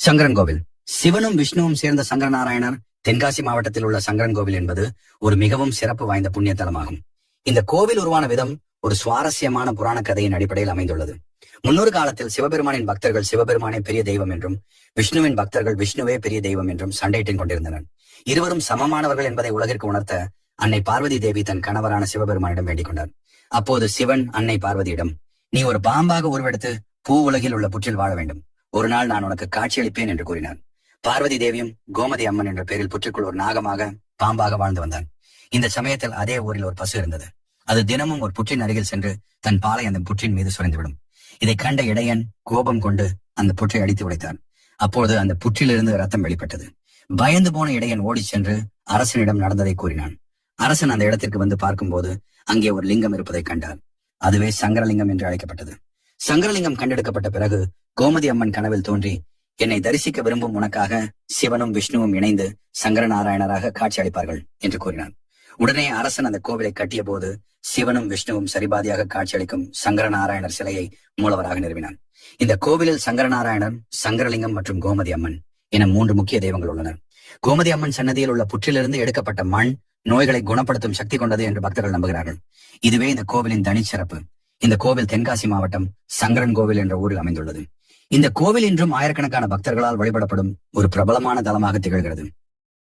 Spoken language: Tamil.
சங்கரன் கோவில். சிவனும் விஷ்ணுவும் சேர்ந்த சங்கரநாராயணர் தென்காசி மாவட்டத்தில் உள்ள சங்கரன் கோவில் என்பது ஒரு மிகவும் சிறப்பு வாய்ந்த புண்ணிய தலமாகும். இந்த கோவில் உருவான விதம் ஒரு சுவாரஸ்யமான புராண கதையின் அடிப்படையில் அமைந்துள்ளது. முன்னொரு காலத்தில் சிவபெருமானின் பக்தர்கள் சிவபெருமானே பெரிய தெய்வம் என்றும் விஷ்ணுவின் பக்தர்கள் விஷ்ணுவே பெரிய தெய்வம் என்றும் சண்டையிட்டுக் கொண்டிருந்தனர். இருவரும் சமமானவர்கள் என்பதை உலகிற்கு உணர்த்த அன்னை பார்வதி தேவி தன் கணவரான சிவபெருமானிடம் வேண்டிக் கொண்டார். அப்போது சிவன் அன்னை பார்வதியிடம், நீ ஒரு பாம்பாக உருவெடுத்து பூ உலகில் உள்ள புற்றில் வாழ வேண்டும். ஒரு நாள் நான் உனக்கு காட்சியளிப்பேன் என்று கூறினார். பார்வதி தேவியும் கோமதி அம்மன் என்ற பெயரில் புற்றுக்குள் ஒரு நாகமாக பாம்பாக வாழ்ந்து வந்தான். இந்த சமயத்தில் அதே ஊரில் ஒரு பசு இருந்தது. அது தினமும் ஒரு புற்றின் அருகில் சென்று தன் பாலை அந்த புற்றின் மீது சுரைந்துவிடும். இதை கண்ட இடையன் கோபம் கொண்டு அந்த புற்றை அடித்து உடைத்தார். அப்போது அந்த புற்றிலிருந்து ரத்தம் வெளிப்பட்டது. பயந்து போன இடையன் ஓடி சென்று அரசனிடம் நடந்ததை கூறினான். அரசன் அந்த இடத்திற்கு வந்து பார்க்கும்போது அங்கே ஒரு லிங்கம் இருப்பதை கண்டார். அதுவே சங்கரலிங்கம் என்று அழைக்கப்பட்டது. சங்கரலிங்கம் கண்டெடுக்கப்பட்ட பிறகு கோமதி அம்மன் கனவில் தோன்றி, என்னை தரிசிக்க விரும்பும் உனக்காக சிவனும் விஷ்ணுவும் இணைந்து சங்கரநாராயணராக காட்சி அளிப்பார்கள் என்று கூறினார். உடனே அரசன் அந்த கோவிலை கட்டிய போது சிவனும் விஷ்ணுவும் சரிபாதியாக காட்சியளிக்கும் சங்கரநாராயணர் சிலையை மூலவராக நிறுவினார். இந்த கோவிலில் சங்கரநாராயணர், சங்கரலிங்கம் மற்றும் கோமதி அம்மன் என 3 முக்கிய தெய்வங்கள் உள்ளனர். கோமதி அம்மன் சன்னதியில் உள்ள புற்றிலிருந்து எடுக்கப்பட்ட மண் நோய்களை குணப்படுத்தும் சக்தி கொண்டது என்று பக்தர்கள் நம்புகிறார்கள். இதுவே இந்த கோவிலின் தனிச்சிறப்பு. இந்த கோவில் தென்காசி மாவட்டம் சங்கரன் கோவில் என்ற ஊரில் அமைந்துள்ளது. இந்த கோவில் இன்றும் ஆயிரக்கணக்கான பக்தர்களால் வழிபடப்படும் ஒரு பிரபலமான தலமாக திகழ்கிறது.